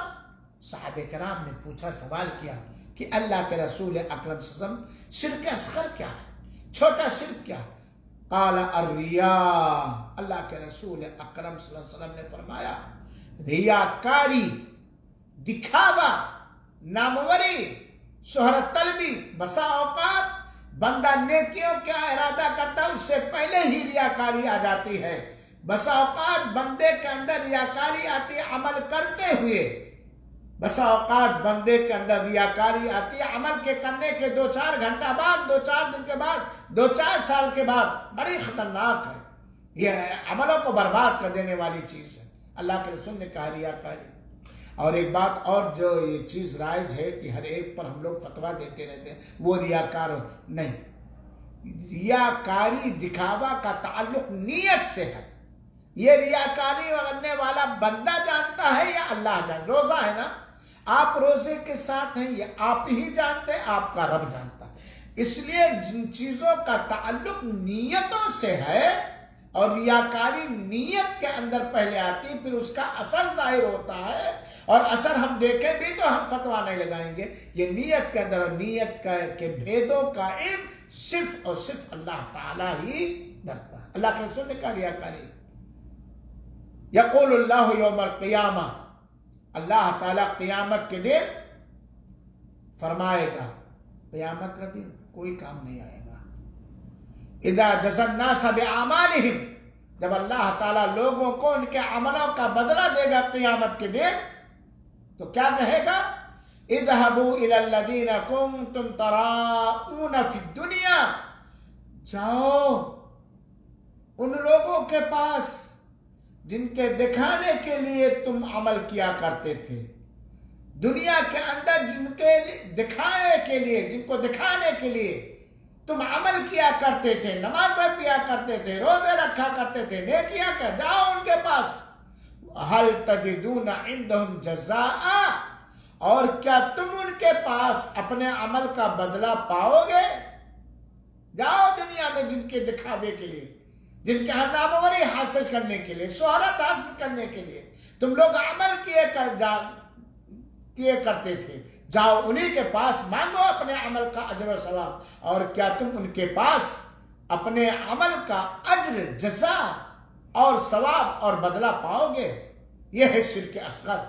صحابہ کرام نے پوچھا، سوال کیا کہ اللہ کے رسول اکرم صلی اللہ علیہ وسلم شرک اصغر کیا ہے، چھوٹا شرک کیا ہے؟ قال الریاء، اللہ کے رسول اکرم صلی اللہ علیہ وسلم نے فرمایا ریاکاری، دکھاوا، ناموری، شہرت طلبی، بسا اوقات بندہ نیکیوں کا ارادہ کرتا ہے اس سے پہلے ہی ریاکاری آ جاتی ہے. بسا اوقات بندے کے اندر ریاکاری آتی ہے عمل کرتے ہوئے، بسا اوقات بندے کے اندر ریاکاری آتی ہے عمل کے کرنے کے 2-4 گھنٹہ بعد، 2-4 دن کے بعد، 2-4 سال کے بعد. بڑی خطرناک ہے، یہ عملوں کو برباد کر دینے والی چیز ہے. اللہ کے رسول نے کہا ریاکاری. اور ایک بات اور جو یہ چیز رائج ہے کہ ہر ایک پر ہم لوگ فتویٰ دیتے رہتے ہیں، وہ ریاکار نہیں. ریاکاری دکھاوا کا تعلق نیت سے ہے. یہ ریاکاری کرنے والا بندہ جانتا ہے یا اللہ جانتا؟ روزہ ہے نا، آپ روزے کے ساتھ ہیں، یہ آپ ہی جانتے ہیں، آپ کا رب جانتا ہے. اس لیے جن چیزوں کا تعلق نیتوں سے ہے اور ریاکاری نیت کے اندر پہلے آتی، پھر اس کا اثر ظاہر ہوتا ہے، اور اثر ہم دیکھیں بھی تو ہم فتویٰ نہیں لگائیں گے. یہ نیت کے اندر، اور نیت کے بھیدوں کا علم صرف اور صرف اللہ تعالیٰ ہی رکھتا ہے. اللہ کے رسول نے کہا ریاکاری. یقول اللہ یوم القیامہ، اللہ تعالیٰ قیامت کے دن فرمائے گا، قیامت کا دن کوئی کام نہیں آئے گا. اذا جزى الناس باعمالهم، جب اللہ تعالیٰ لوگوں کو ان کے عملوں کا بدلہ دے گا قیامت کے دن، تو کیا کہے گا؟ اذهبوا الى الذين كنتم تراءون في الدنيا، جاؤ ان لوگوں کے پاس جن کے دکھانے کے لیے تم عمل کیا کرتے تھے. دنیا کے اندر جن کے دکھانے کے لیے، جن کو دکھانے کے لیے تم عمل کیا کرتے تھے، نمازیں پیا کرتے تھے، روزے رکھا کرتے تھے، نیکیاں کر، جاؤ ان کے پاس. هل تجدون عندهم جزاء، اور کیا تم ان کے پاس اپنے عمل کا بدلہ پاؤ گے؟ جاؤ دنیا میں جن کے دکھاوے کے لیے، جن کے ناموری حاصل کرنے کے لیے، شہرت حاصل کرنے کے لیے تم لوگ عمل کیے کرتے تھے، جاؤ انہی کے پاس مانگو اپنے عمل کا اجر و ثواب. اور کیا تم ان کے پاس اپنے عمل کا اجر، جزا اور ثواب اور بدلہ پاؤ گے؟ یہ ہے شرک اصغر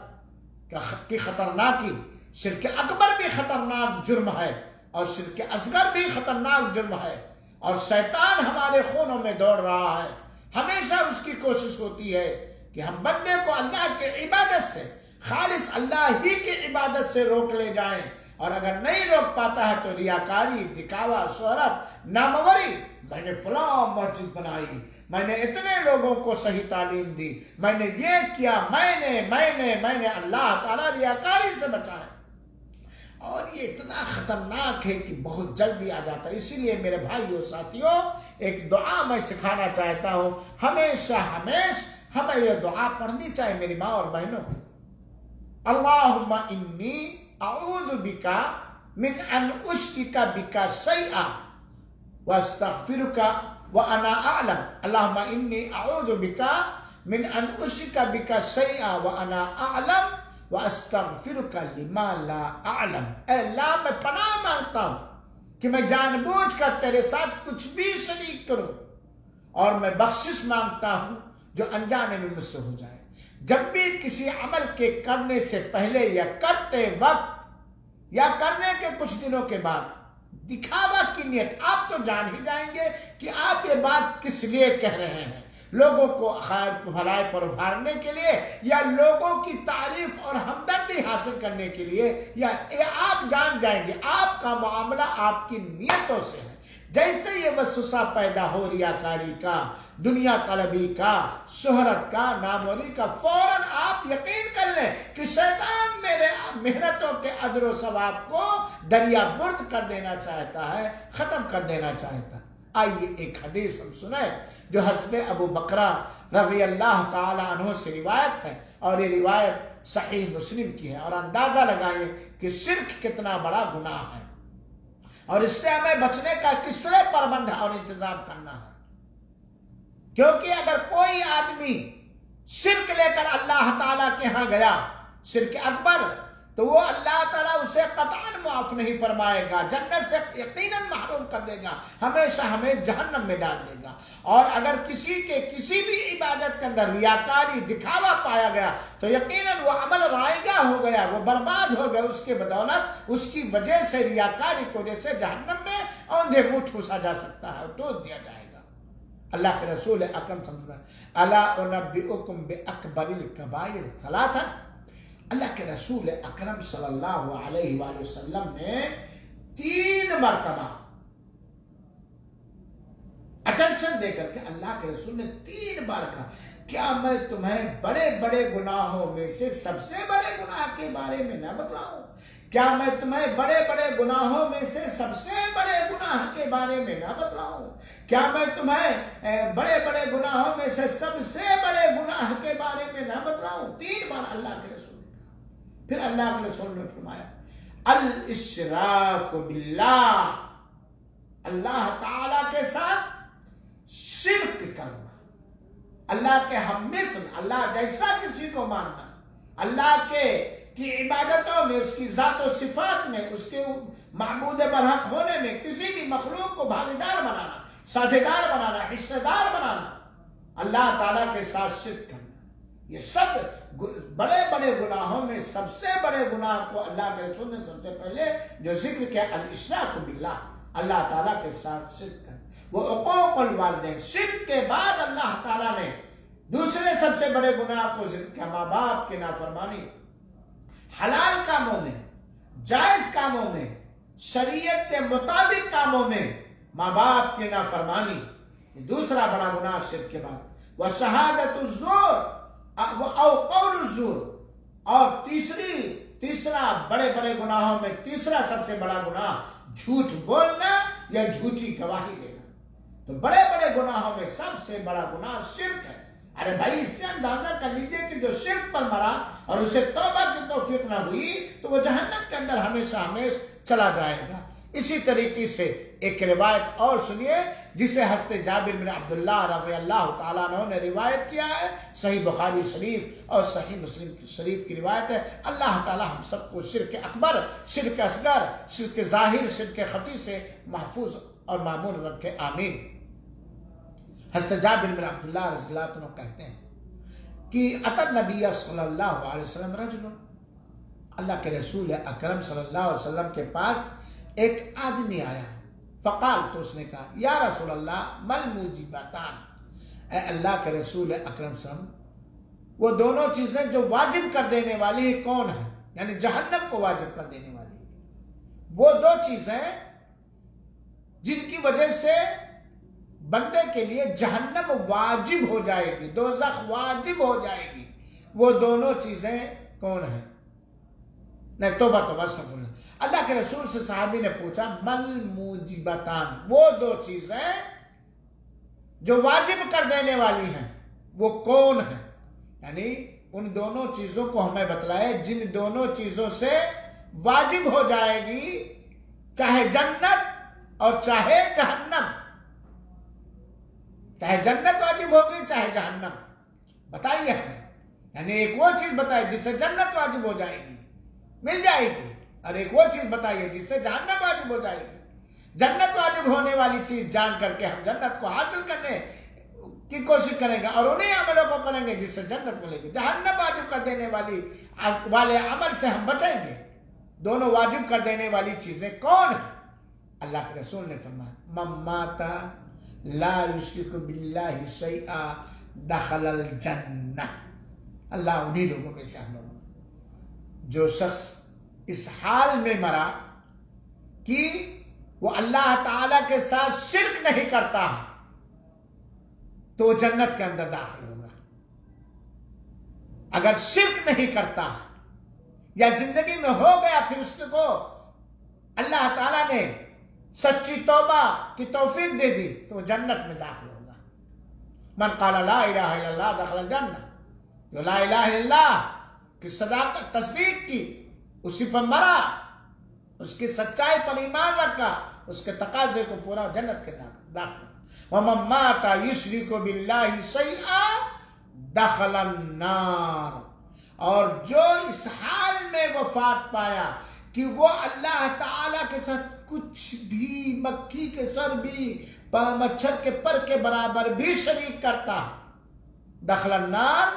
کی خطرناکی. شرک اکبر بھی خطرناک جرم ہے، اور شرک اصغر بھی خطرناک جرم ہے. اور شیطان ہمارے خونوں میں دوڑ رہا ہے. ہمیشہ اس کی کوشش ہوتی ہے کہ ہم بندے کو اللہ کی عبادت سے، خالص اللہ ہی کی عبادت سے روک لے جائیں. اور اگر نہیں روک پاتا ہے تو ریاکاری، دکھاوا، شہرت، ناموری، میں نے فلاں مسجد بنائی، میں نے اتنے لوگوں کو صحیح تعلیم دی، میں نے یہ کیا، میں نے اللہ تعالیٰ ریاکاری سے بچائے. اور یہ اتنا خطرناک ہے کہ بہت جلدی آ جاتا ہے. اسی لیے میرے بھائیوں ساتھیوں، ایک دعا میں سکھانا چاہتا ہوں. ہمیشہ ہمیں یہ دعا پڑھنی چاہیے میری ماں اور بہنوں. اللہم انی اعوذ بک من ان اشرک بک شیئا واستغفرک وانا اعلم. اللہم انی اعوذ بک من ان اشرک بک شیئا وانا اعلم واستغفرک لما لا اعلم. اے اللہ میں پناہ مانگتا ہوں کہ میں جان بوجھ کر تیرے ساتھ کچھ بھی شریک کروں، اور میں بخشش مانگتا ہوں جو انجانے میں مجھ سے ہو جائے. جب بھی کسی عمل کے کرنے سے پہلے یا کرتے وقت یا کرنے کے کچھ دنوں کے بعد دکھاوا کی نیت، آپ تو جان ہی جائیں گے کہ آپ یہ بات کس لیے کہہ رہے ہیں. لوگوں کو خیر بھلائی پر ابھارنے کے لیے، یا لوگوں کی تعریف اور ہمدردی حاصل کرنے کے لیے، یا آپ جان جائیں گے آپ کا معاملہ آپ کی نیتوں سے ہے. جیسے یہ وسوسہ پیدا ہو ریاکاری کا، دنیا طلبی کا، شہرت کا، ناموری کا، فوراً آپ یقین کر لیں کہ شیطان میرے محنتوں کے اجر و ثواب کو دریا برد کر دینا چاہتا ہے، ختم کر دینا چاہتا ہے. آئیے ایک حدیث ہم سنیں جو حضرت ابو بکرہ رضی اللہ تعالی عنہ سے روایت ہے، اور یہ روایت صحیح مسلم کی ہے. اور اندازہ لگائیں کہ شرک کتنا بڑا گناہ ہے، اور اس سے ہمیں بچنے کا کس طرح پربند اور انتظام کرنا ہے. کیونکہ اگر کوئی آدمی شرک لے کر اللہ تعالیٰ کے ہاں گیا، شرک اکبر، تو وہ اللہ تعالیٰ اسے قطعاً معاف نہیں فرمائے گا، جنت سے یقیناً محروم کر دے گا، ہمیشہ ہمیں جہنم میں ڈال دے گا۔ اور اگر کسی کے کسی بھی عبادت کے اندر ریاکاری دکھاوا پایا گیا تو یقیناً وہ عمل رائگاں ہو گیا، وہ برباد ہو گیا، اس کے بدولت اس کی وجہ سے، ریاکاری کی وجہ سے جہنم میں اوندھے منہ ٹھوسا جا سکتا ہے، ٹوس دیا جائے گا۔ اللہ کے رسول اکرم صلی اللہ علیہ وسلم الا انبئکم باکبر الکبائر ثلاثا، اللہ کے رسول اکرم صلی اللہ علیہ وآلہ وسلم نے 3 مرتبہ اٹینشن دے کر کے اللہ کے رسول نے 3 بار کہا، کیا میں تمہیں بڑے بڑے گناہوں میں سے سب سے بڑے گناہ کے بارے میں نہ بتلاؤں؟ کیا میں تمہیں بڑے بڑے گناہوں میں سے سب سے بڑے گناہ کے بارے میں نہ بتلاؤں؟ کیا میں تمہیں بڑے بڑے گناہوں میں سے سب سے بڑے گناہ کے بارے میں نہ بتلاؤں؟ 3 بار اللہ کے رسول نے کہا۔ پھر اللہ کے رسول نے فرمایا الاشراک باللہ، اللہ تعالیٰ کے ساتھ شرک کرنا، اللہ کے ہم مثل، اللہ جیسا کسی کو ماننا، اللہ کی عبادتوں میں، اس کی ذات و صفات میں، اس کے معبود برحق ہونے میں کسی بھی مخلوق کو بھاگیدار بنانا، ساجھیدار بنانا، حصہ دار بنانا، اللہ تعالیٰ کے ساتھ شرک کرنا، یہ سب بڑے بڑے گناہوں میں سب سے بڑے گناہ کو اللہ کے رسول نے سب سے پہلے جو ذکر کیا، الاشراک باللہ، اللہ تعالیٰ کے ساتھ شرک کرنا، وہ عقوق الوالدین، شرک کے بعد اللہ تعالیٰ نے دوسرے سب سے بڑے گناہ کو ذکر کیا، ماں باپ کی نافرمانی، حلال کاموں میں، جائز کاموں میں، شریعت کے مطابق کاموں میں ماں باپ کی نافرمانی، یہ دوسرا بڑا گناہ شرک کے بعد، وشہادت الزور او قول الزور، اور تیسرا بڑے بڑے گناہوں میں تیسرا سب سے بڑا گناہ جھوٹ بولنا یا جھوٹی گواہی دینا۔ تو بڑے بڑے گناہوں میں سب سے بڑا گناہ شرک ہے۔ ارے بھائی، اس سے اندازہ کر لیجئے کہ جو شرک پر مرا اور اسے توبہ کی توفیق نہ ہوئی تو وہ جہنم کے اندر ہمیشہ چلا جائے گا۔ اسی طریقے سے ایک روایت اور سنیے جسے حضرت جابر بن عبداللہ رضی اللہ تعالیٰ عنہ نے روایت کیا ہے، صحیح بخاری شریف اور صحیح مسلم شریف کی روایت ہے۔ اللہ تعالیٰ ہم سب کو شرک اکبر، شرک اصغر، شرک ظاہر، شرک خفی سے محفوظ اور معمول رکھے، آمین۔ حضرت جابر بن عبداللہ رضی اللہ عنہ کہتے ہیں کہ اتى النبی صلی اللہ علیہ وسلم رجل، اللہ کے رسول اکرم صلی اللہ علیہ وسلم کے پاس ایک آدمی آیا، فقال، تو اس نے کہا، یا رسول اللہ مل موجبتان، اے اللہ کے رسول اکرم صلی اللہ علیہ وسلم، وہ دونوں چیزیں جو واجب کر دینے والی کون ہیں، یعنی جہنم کو واجب کر دینے والی وہ 2 چیزیں جن کی وجہ سے بندے کے لیے جہنم واجب ہو جائے گی، دوزخ واجب ہو جائے گی، وہ دونوں چیزیں کون ہیں؟ نہیں، توبہ استغفر اللہ۔ اللہ کے رسول سے صحابی نے پوچھا مل موجبتان، وہ 2 چیزیں جو واجب کر دینے والی ہیں وہ کون ہیں؟ یعنی ان دونوں چیزوں کو ہمیں بتلائے جن دونوں چیزوں سے واجب ہو جائے گی چاہے جنت اور چاہے جہنم، چاہے جنت واجب ہوگی چاہے جہنم، بتائیے ہمیں۔ یعنی ایک وہ چیز بتائیے جس سے جنت واجب ہو جائے گی، مل جائے گی، اور ایک وہ چیز بتائیے جس سے جہنم واجب ہو جائے گی۔ جنت واجب ہونے والی چیز جان کر کے ہم جنت کو حاصل کرنے کی کوشش کریں گے اور انہیں عملوں کو کریں گے جس سے جنت ملے گی۔ جہنم واجب کر دینے والے عمل سے ہم بچیں گے۔ دونوں واجب کر دینے والی چیزیں کون ہیں؟ اللہ کے رسول نے فرمایا من مات لا یشرک باللہ شیئا دخل الجنہ، اللہ انہی لوگوں میں سے ہم لوگوں، جو شخص اس حال میں مرا کہ وہ اللہ تعالیٰ کے ساتھ شرک نہیں کرتا تو وہ جنت کے اندر داخل ہوگا۔ اگر شرک نہیں کرتا یا زندگی میں ہو گیا پھر اس کو اللہ تعالیٰ نے سچی توبہ کی توفیق دے دی تو وہ جنت میں داخل ہوگا۔ من قال لا الہ الا اللہ دخل الجنہ، جو لا الہ الا اللہ کی صداقت تصدیق کی، اسی پر مرا، اس کی سچائی پر ایمان رکھا، اس کے تقاضے کو پورا، جنت کے داخل۔ وَمَن مَاتَ يُشْرِكُ بِاللَّهِ شَيْئًا دَخَلَ النَّارِ، اور جو اس حال میں وفات پایا کہ وہ اللہ تعالیٰ کے ساتھ کچھ بھی مکھی کے سر بھی مچھر کے پر کے برابر بھی شریک کرتا دخل النار،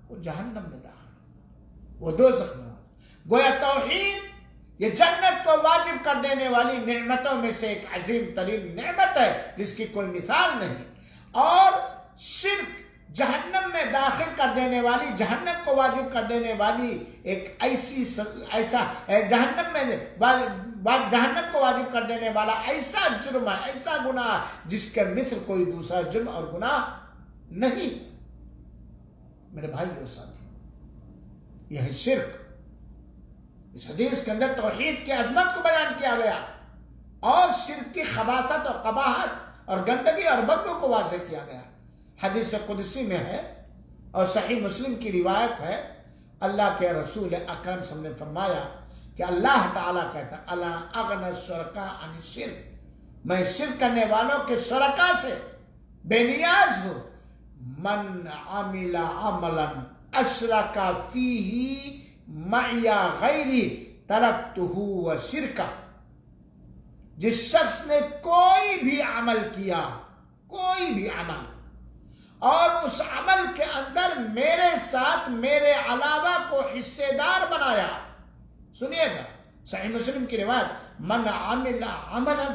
وہ جہنم میں داخل، وہ دوزخ میں۔ گویا توحید یہ جنت کو واجب کر دینے والی نعمتوں میں سے ایک عظیم ترین نعمت ہے جس کی کوئی مثال نہیں، اور شرک جہنم میں داخل کر دینے والی، جہنم کو واجب کر دینے والی ایک ایسا جہنم کو واجب کر دینے والا ایسا جرم ہے، ایسا گناہ جس کے مثل کوئی دوسرا جرم اور گناہ نہیں۔ میرے بھائی اور ساتھی، یہ ہے شرک۔ اس حدیث کے اندر توحید کی عظمت کو بیان کیا گیا اور شرک کی خباثت اور قباحت اور گندگی اور بدبو کو واضح کیا گیا۔ حدیث قدسی میں ہے اور صحیح مسلم کی روایت ہے، اللہ کے رسول اکرم صلی اللہ علیہ وسلم نے فرمایا کہ اللہ تعالیٰ کہتا ہے الا اغنى الشرکاء عن الشرک، میں شرک کرنے والوں کے شرکا سے بے نیاز ہوں۔ من عمل عملا اشرک فیہ معی غیری ترکتہ وشرکہ، جس شخص نے کوئی بھی عمل کیا، کوئی بھی عمل، اور اس عمل کے اندر میرے ساتھ میرے علاوہ کو حصے دار بنایا، سنیے گا صحیح مسلم کی روایت، من عمل عملا،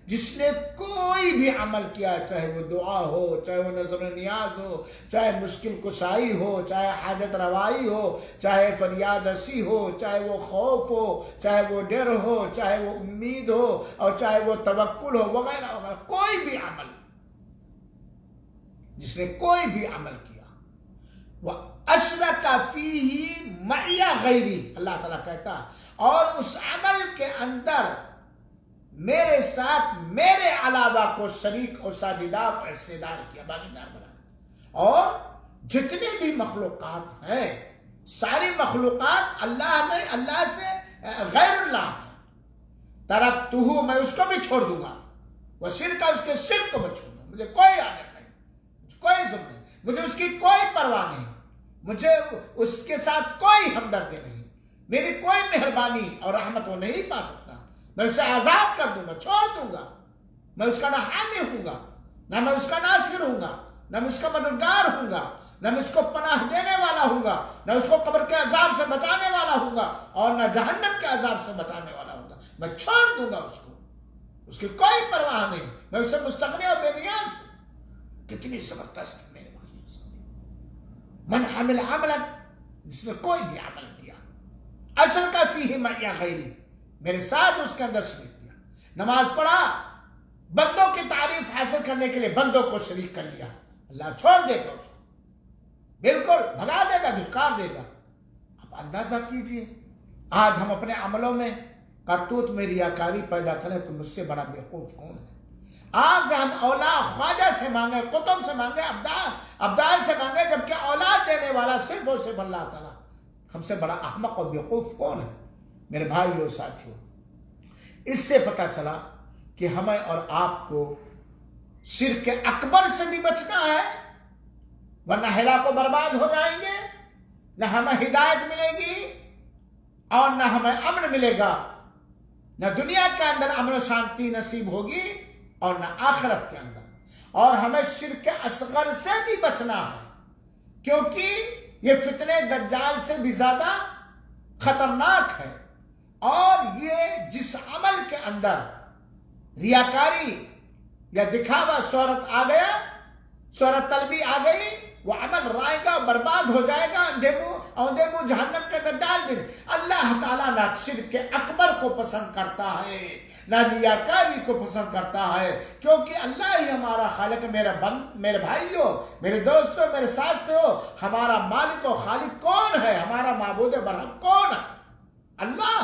جس نے کوئی بھی عمل کیا، چاہے وہ دعا ہو، چاہے وہ نظر نیاز ہو، چاہے مشکل کشائی ہو، چاہے حاجت روائی ہو، چاہے فریاد رسی ہو، چاہے وہ خوف ہو، چاہے وہ ڈر ہو، چاہے وہ امید ہو، اور چاہے وہ توکل ہو، وغیرہ وغیرہ، کوئی بھی عمل، جس نے کوئی بھی عمل کیا، وہ اشرک فیہ معی غیری، اللہ تعالیٰ کہتا اور اس عمل کے اندر میرے ساتھ میرے علاوہ کو شریک اور ساجدار اور حصے دار کیا، باغیدار بنا۔ اور جتنے بھی مخلوقات ہیں، ساری مخلوقات اللہ سے غیر اللہ ہے، ترکتہ، میں اس کو بھی چھوڑ دوں گا، وہ شرک، اس کے شرک کو میں چھوڑ دوں گا، مجھے کوئی حاجت نہیں، کوئی ظلم نہیں، مجھے اس کی کوئی پرواہ نہیں، مجھے اس کے ساتھ کوئی ہمدردی نہیں، میری کوئی مہربانی اور رحمت وہ نہیں پا سکتا، میں اسے آزاد کر دوں گا، چھوڑ دوں گا، میں اس کا نہ حامی ہوں گا، نہ میں اس کا ناصر ہوں گا، نہ میں اس کا مددگار ہوں گا، نہ میں اس کو پناہ دینے والا ہوں گا، نہ اس کو قبر کے عذاب سے بچانے والا ہوں گا، اور نہ جہنم کے عذاب سے بچانے والا ہوں گا، میں چھوڑ دوں گا اس کو، اس کی کوئی پرواہ نہیں، میں اسے مستغنی اور بے نیاز ہوں۔ کتنی زبردست میرے بھائی، من عمل عملا، جس نے کوئی بھی عمل کیا، اشرک فیہ معی غیری، میرے ساتھ اس کے اندر شریک کیا، نماز پڑھا، بندوں کی تعریف حاصل کرنے کے لیے بندوں کو شریک کر لیا، اللہ چھوڑ دے گا اس کو، بالکل بھگا دے گا، دھکار دے گا۔ اب اندازہ کیجئے، آج ہم اپنے عملوں میں کرتوت میں ریاکاری پیدا کریں تو مجھ سے بڑا بیوقوف کون ہے؟ آج ہم اولاد خواجہ سے مانگے، قطب سے مانگے، ابدال سے مانگے، جبکہ اولاد دینے والا صرف اور صرف اللہ تعالیٰ، ہم سے بڑا احمق اور بیوقوف کون ہے؟ میرے بھائیو اور ساتھیو، اس سے پتہ چلا کہ ہمیں اور آپ کو شرک اکبر سے بھی بچنا ہے، ورنہ ہلاک و برباد ہو جائیں گے، نہ ہمیں ہدایت ملے گی اور نہ ہمیں امن ملے گا، نہ دنیا کے اندر امن و شانتی نصیب ہوگی اور نہ آخرت کے اندر۔ اور ہمیں شرک اصغر سے بھی بچنا ہے، کیونکہ یہ فتنہ دجال سے بھی زیادہ خطرناک ہے، اور یہ جس عمل کے اندر ریاکاری یا دکھاوا، شہرت آ گیا، شہرت طلبی آ گئی، وہ عمل رائے گا، برباد ہو جائے گا، اندھے منہ جہنم کے اندر ڈال دیں۔ اللہ تعالیٰ نہ شرک اکبر کو پسند کرتا ہے، نہ ریاکاری کو پسند کرتا ہے، کیونکہ اللہ ہی ہمارا خالق ہے۔ میرے بھائیوں، میرے دوستوں، میرے ساتھیوں، ہمارا مالک و خالق کون ہے؟ ہمارا معبود برحق کون ہے؟ اللہ۔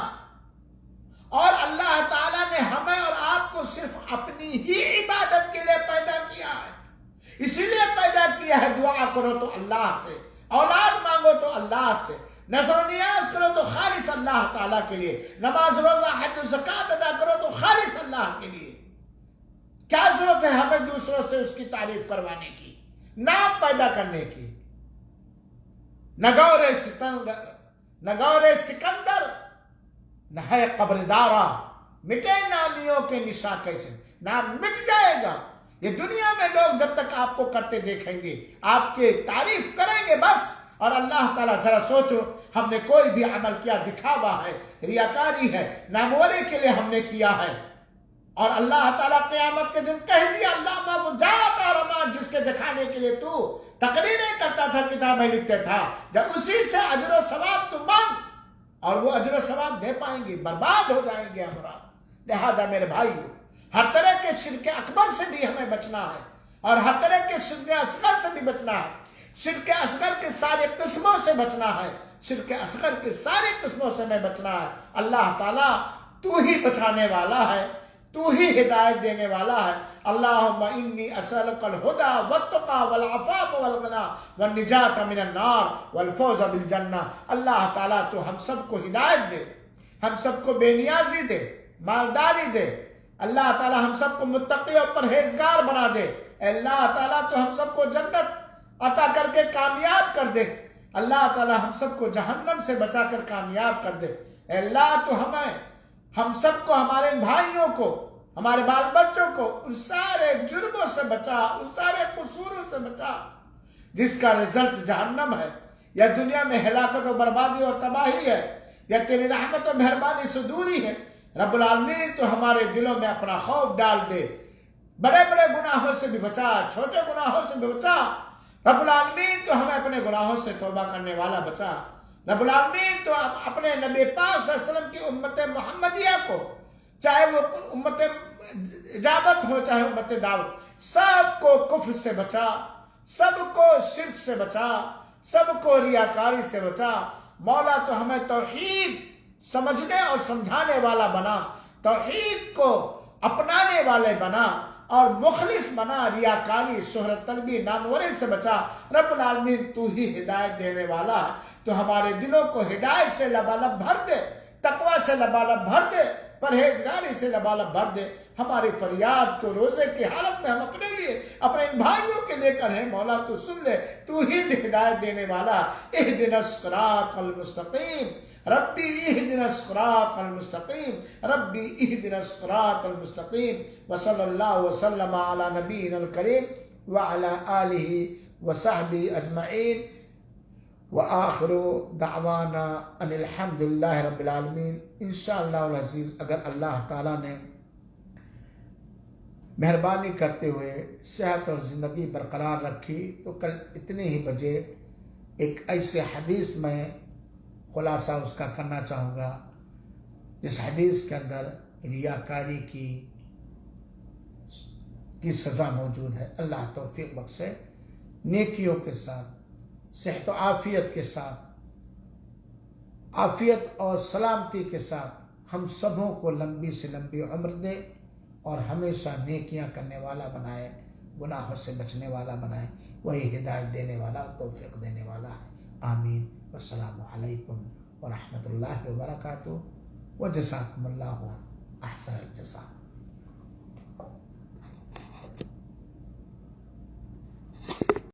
اور اللہ تعالیٰ نے ہمیں اور آپ کو صرف اپنی ہی عبادت کے لیے پیدا کیا ہے، اسی لیے پیدا کیا ہے۔ دعا کرو تو اللہ سے، اولاد مانگو تو اللہ سے، نظر و نیاز کرو تو خالص اللہ تعالیٰ کے لیے، نماز روزہ حج و زکوٰۃ ادا کرو تو خالص اللہ کے لیے۔ کیا ضرورت ہے ہمیں دوسروں سے اس کی تعریف کروانے کی، نام پیدا کرنے کی؟ نگور سکندر نہ ہے قبر دارا، مٹے نامیوں کے نشاں کیسے، نام مٹ جائے گا۔ یہ دنیا میں لوگ جب تک آپ کو کرتے دیکھیں گے، آپ کی تعریف کریں گے بس۔ اور اللہ تعالیٰ ذرا سوچو، ہم نے کوئی بھی عمل کیا دکھاوا ہے، ریاکاری ہے، ناموری کے لیے ہم نے کیا ہے، اور اللہ تعالیٰ قیامت کے دن کہہ دیا اللہ وہ جاتا رمان جس کے دکھانے کے لیے تو تقریریں کرتا تھا، کتابیں لکھتے تھا، جب اسی سے اجر و ثواب تو مانگ، اور وہ اجر و ثواب دے پائیں گے، برباد ہو جائیں گے ہمارا۔ لہذا میرے بھائیو، ہر طرح کے شرک اکبر سے بھی ہمیں بچنا ہے، اور ہر طرح کے شرک اصغر سے بھی بچنا ہے۔ شرک اصغر کے سارے قسموں سے بچنا ہے، شرک اصغر کے سارے قسموں سے میں بچنا ہے۔ اللہ تعالیٰ تو ہی بچانے والا ہے، تو ہی ہدایت دینے والا ہے۔ اللہم انی اسألک الہدی والتقی والعفاف والغنی والنجاۃ من النار والفوز بالجنہ۔ اللہ تعالیٰ تو ہم سب کو ہدایت دے، ہم سب کو بے نیازی دے، مالداری دے۔ اللہ تعالیٰ ہم سب کو متقی اور پرہیزگار بنا دے۔ اللہ تعالیٰ تو ہم سب کو جنت عطا کر کے کامیاب کر دے۔ اللہ تعالیٰ ہم سب کو جہنم سے بچا کر کامیاب کر دے۔ اللہ تو ہم سب کو، ہمارے بھائیوں کو، ہمارے بال بچوں کو ان سارے جرموں سے بچا، ان سارے قصوروں سے بچا جس کا رزلٹ جہنم ہے، یا دنیا میں ہلاکت و بربادی اور تباہی ہے، یا تیری رحمت و مہربانی سے دوری ہے۔ رب العالمین تو ہمارے دلوں میں اپنا خوف ڈال دے، بڑے بڑے گناہوں سے بھی بچا، چھوٹے گناہوں سے بھی بچا۔ رب العالمین تو ہمیں اپنے گناہوں سے توبہ کرنے والا بچا۔ رب العالمین تو اپنے نبی پاک صلی اللہ علیہ وسلم کی امت محمدیہ کو، چاہے وہ امت اجابت ہو چاہے امت دعوت، سب کو کفر سے بچا، سب کو شرک سے بچا، سب کو ریاکاری سے بچا۔ مولا تو ہمیں توحید سمجھنے اور سمجھانے والا بنا، توحید کو اپنانے والے بنا، اور مخلص بنا، ریاکاری، شہرت طلبی، ناموری سے بچا۔ رب العالمین تو ہی ہدایت دینے والا ہے، تو ہمارے دلوں کو ہدایت سے لبالب بھر دے، تقوی سے لبالب بھر دے، پرہیزگاری سے لبالب بھر دے۔ ہماری فریاد کو روزے کی حالت میں ہم اپنے لیے، اپنے ان بھائیوں کے لے کر ہیں، مولا تو سن لے، تو ہی ہدایت دینے والا۔ اہدنا الصراط المستقیم، ربی اہدنا الصراط المستقیم، ربی اہدنا الصراط المستقیم۔ وصلی اللہ وسلم علی نبینا الکریم وعلی آلہ وصحبہ اجمعین، وآخر دعوانا ان الحمدللہ رب العالمین۔ انشاءاللہ العزیز اگر اللہ تعالیٰ نے مہربانی کرتے ہوئے صحت اور زندگی برقرار رکھی تو کل اتنے ہی بجے ایک ایسے حدیث میں خلاصہ اس کا کرنا چاہوں گا جس حدیث کے اندر ریاکاری کی سزا موجود ہے۔ اللہ توفیق بخشے، نیکیوں کے ساتھ، صحت و عافیت کے ساتھ، عافیت اور سلامتی کے ساتھ ہم سبوں کو لمبی سے لمبی عمر دے، اور ہمیشہ نیکیاں کرنے والا بنائے، گناہوں سے بچنے والا بنائے۔ وہی ہدایت دینے والا، توفیق دینے والا ہے۔ آمین۔ والسلام علیکم ورحمۃ اللہ وبرکاتہ، وجزاکم اللہ احسن الجزاء۔